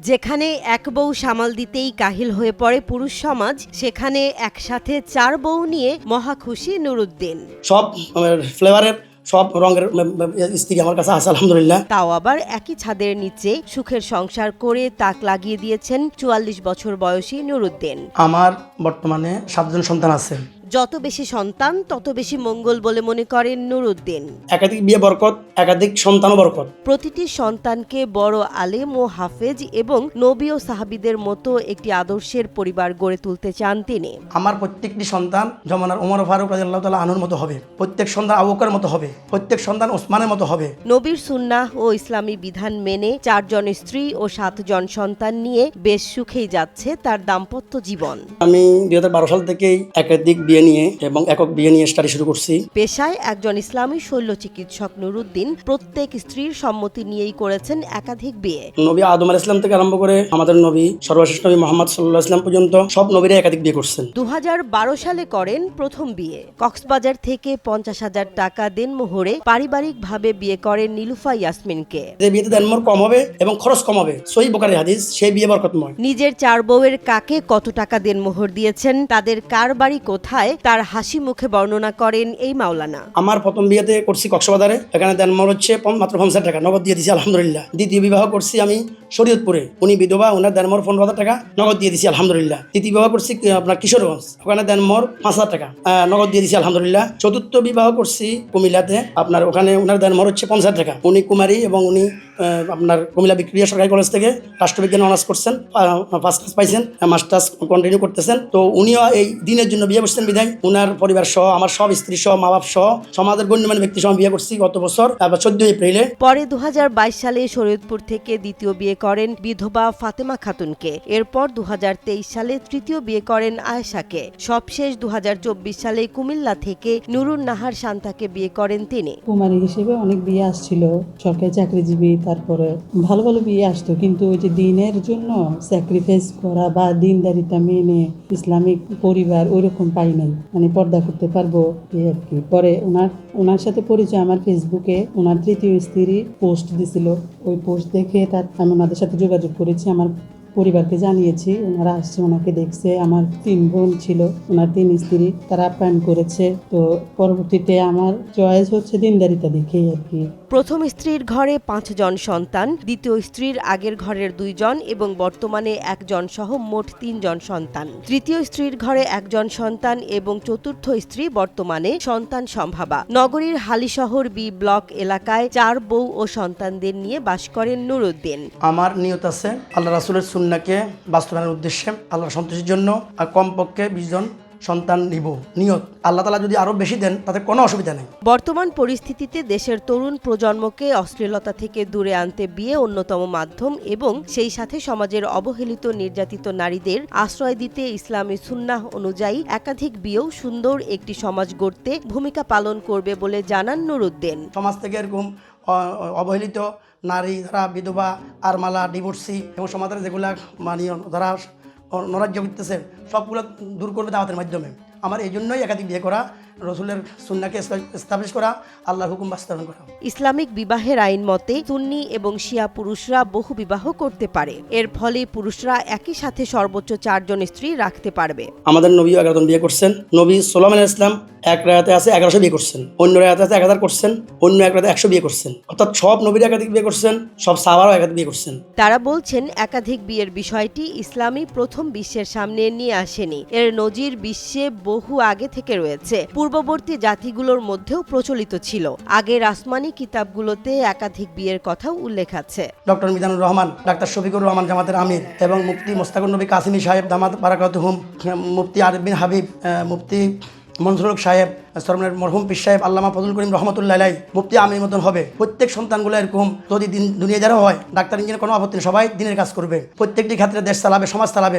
যেখানে এক বউ সামাল দিতেই কাহিল হয়ে পড়ে পুরুষ সমাজ, সেখানে একসাথে 4 বউ নিয়ে মহা খুশি নুরুদ্দিন। সব ফ্লেভারের সব রঙের স্ত্রী আমার কাছে আছে আলহামদুলিল্লাহ। তাও আবার একই ছাদের নিচে সুখের সংসার করে তাক লাগিয়ে দিয়েছেন 44 বছর বয়সী নুরুদ্দিন। আমার বর্তমানে 7 জন সন্তান আছে। যত বেশি সন্তান তত বেশি মঙ্গল বলে মনে করেন নুরুদ্দিন। একাধিক বিয়ে বরকত, একাধিক সন্তানও বরকত। প্রতিটি সন্তানকে বড় আলেম ও হাফেজ এবং নবী ও সাহাবীদের মতো একটি আদর্শের পরিবার গড়ে তুলতে চান তিনি। আমার প্রত্যেকটি সন্তান জমানার ওমর ফারুক রাদিয়াল্লাহু তাআলা আনহুর মতো হবে, প্রত্যেক সন্তান আবু বকরের মতো হবে, প্রত্যেক সন্তান ওসমানের মতো হবে। নবীর সুন্নাহ ও ইসলামী বিধান মেনে 4 জন স্ত্রী ও 7 জন সন্তান নিয়ে বেশ সুখেই যাচ্ছে তার দাম্পত্য জীবন। আমি 2012 সাল থেকেই একাধিক বিয়ে নিয়ে এবং একক বিয়ে নিয়ে স্টাডি শুরু করছি। পেশায় একজন ইসলামী শল্য চিকিৎসক নুরুদ্দিন প্রত্যেক স্ত্রীর সম্মতি নিয়েই করেছেন একাধিক বিয়ে। নবী আদম আলাইহিস সালাম থেকে আরম্ভ করে আমাদের নবী সর্বশেষ নবী মুহাম্মদ সাল্লাল্লাহু আলাইহি ওয়াসাল্লাম পর্যন্ত সব নবীরা একাধিক বিয়ে করছেন। 2012 সালে করেন প্রথম বিয়ে। কক্সবাজার থেকে 50,000 টাকা দেনমোহরে পারিবারিকভাবে বিয়ে করেন নীলুফা ইয়াসমিনকে। যে বিয়েতে দেনমোহর কম হবে এবং খরচ কম হবে, সহিহ বুখারী হাদিস, সেই বিয়ে বরকতময়। নিজের 4 বউয়ের কাকে কত টাকা দেনমোহর দিয়েছেন, তাদের কার বাড়ি কোথায়, তার হাসি মুখে বর্ণনা করেন এই মাওলানা। আমার প্রথম বিয়েতে করছি কক্সবাজারে, এখানে দেনমোহর হচ্ছে মাত্র 50,000 টাকা, নগদ দিয়ে দিয়েছি আলহামদুলিল্লাহ। দ্বিতীয় বিবাহ করছি আমি শরীয়তপুরে, উনি বিধবা, ওনার দেনমোহর 15,000 টাকা, নগদ দিয়ে দিয়েছি আলহামদুলিল্লাহ। তৃতীয় বিবাহ করছি আপনার কিশোরগঞ্জ, ওখানে দেনমোহর 5,000 টাকা, নগদ দিয়ে দিয়েছি আলহামদুলিল্লাহ। চতুর্থ বিবাহ করছি কুমিল্লাতে, আপনার ওখানে ওনার দেনমোহর হচ্ছে 50,000 টাকা। উনি কুমারী এবং উনি আপনার কুমিল্লা বিক্রিয়া সরকারি কলেজ থেকে রাষ্ট্রবিজ্ঞান অনার্স করছেন, ফার্স্ট ক্লাস পাইছেন, মাস্টার্স কন্টিনিউ করতেছেন। তো উনিও এই দিনের জন্য বিয়ে করছেন বিধায় উনার পরিবার সহ, আমার সব স্ত্রী সহ, মা বাপ সহ, সমাজের গণ্যমান্য ব্যক্তি সহ বিয়ে করছি গত বছর 14 এপ্রিলে। পরে 2022 সালে শরীয়তপুর থেকে দ্বিতীয় বিয়ে করেন বিধবা ফাতেমা খাতুনকে। এরপর 2023 সালে তৃতীয় বিয়ে করেন আয়েশাকে। সবশেষ 2024 সালে কুমিল্লা থেকে নুরুন নাহার শান্তাকে বিয়ে করেন তিনি। কুমারী হিসেবে অনেক বিয়ে আসছিল, সরকারি চাকরিজীবী, তারপরে ভালো ভালো বিয়ে আসতো, কিন্তু ওই যে দিনের জন্য স্যাক্রিফাইস করা বা দিনদারিতা মেনে ইসলামিক পরিবার ওইরকম পাই নাই, মানে পর্দা করতে পারবো এই আর কি। পরে ওনার সাথে পরিচয় আমার ফেসবুকে, ওনার তৃতীয় স্ত্রী পোস্ট দিছিল, ওই পোস্ট দেখে আমি ওনাদের সাথে যোগাযোগ করেছি, আমার পরিবারকে জানিয়েছি, ওনারা আসছে, ওনাকে দেখছে। আমার 3 বোন ছিল, ওনার 3 স্ত্রী, তারা আপ্যায়ন করেছে। তো পরবর্তীতে আমার চয়েস হচ্ছে দিনদারিতা দেখেই আর কি। প্রথম স্ত্রীর ঘরে 5 জন সন্তান, দ্বিতীয় স্ত্রীর আগের ঘরের 2 জন এবং বর্তমানে 1 জন সহ মোট 3 জন সন্তান। তৃতীয় স্ত্রীর ঘরে 1 জন সন্তান এবং চতুর্থ স্ত্রী বর্তমানে সন্তান সম্ভাবা। নগরীর হালিশহর বি ব্লক এলাকায় 4 বউ ও সন্তানদের নিয়ে বাস করেন নুরুদ্দিন। আমার নিয়ত আছে আল্লাহ রাসূলের সুন্নাহকে বাস্তবায়নের উদ্দেশ্যে, আল্লাহর সন্তুষ্টির জন্য, আর কমপক্ষে 20 জন সন্তান নিব নিয়ত। আল্লাহ তাআলা যদি আরো বেশি দেন তাতে কোনো অসুবিধা নেই। বর্তমান পরিস্থিতিতে দেশের তরুণ প্রজন্মকে অশ্লীলতা থেকে দূরে আনতে বিয়ে অন্যতম মাধ্যম এবং সেই সাথে সমাজের অবহেলিত নির্যাতিত নারীদের আশ্রয় দিতে ইসলামী সুন্নাহ অনুযায়ী একাধিক বিয়েও সুন্দর একটি সমাজ গড়তে ভূমিকা পালন করবে বলে জানান নুরুদ্দিন। সমাজ থেকে এরকম অবহেলিত নারী, যারা বিধবা, আরমালা, ডিভোর্সি এবং সমাজের যেগুলা মানে যারা নরাজ্য করতেছে, সবগুলো দূর করবে দাওয়াতের মাধ্যমে। আমার এই জন্যই একাধিক বিয়ে করা, রসুলের সুন্নাহকে এস্টাবলিশ করা, আল্লাহর হুকুম বাস্তবায়ন করা। ইসলামিক বিবাহের আইন মতে সুন্নি এবং শিয়া পুরুষরা বহু বিবাহ করতে পারে। এর ফলে পুরুষরা একই সাথে সর্বোচ্চ 4 জন স্ত্রী রাখতে পারবে। আমাদের নবী 11 জন বিয়ে করছেন। নবী সুলাইমান আলাইহিস সালাম এক রায়াতে আছে 1100 বিয়ে করছেন, অন্য রায়াতে আছে 1000 করছেন, অন্য এক রায়াতে 100 বিয়ে করছেন। অর্থাৎ সব নবীরা একাধিক বিয়ে করছেন, সব সাহাবারাও একাধিক বিয়ে করছেন। তারা বলছেন একাধিক বিয়ের বিষয়টি ইসলামী প্রথম বিশ্বের সামনে নিয়ে আসেনি, এর নজির বিশ্বে বহু আগে থেকে রয়েছে। পূর্ববর্তী জাতিগুলোর মধ্যেও প্রচলিত ছিল। আগের আসমানি কিতাবগুলোতে একাধিক বিয়ের কথাও উল্লেখ আছে। ডক্টর মিজানুর রহমান, ডাক্তার শফিকুর রহমান জামাতের আমির এবং মুফতি মোস্তাকুর নবী কাসিমি সাহেব দামাত বারাকাতুহুম, মুফতি আরিফ বিন হাবিব, মুফতি মনসুরুল সাহেব, সরমনের মরহুম পীর সাহেব আল্লামা ফজলুল করিম রহমতুল্লাহ আলাইহি, মুফতি আমির মতন হবে। প্রত্যেক সন্তানগুলো এরকম যদি দুনিয়া যারা হয়, ডাক্তার ইঞ্জিনিয়ার কোনো আপত্তি নেই, সবাই দিনের কাজ করবে, প্রত্যেকটি ক্ষেত্রে দেশ চালাবে, সমাজ চালাবে।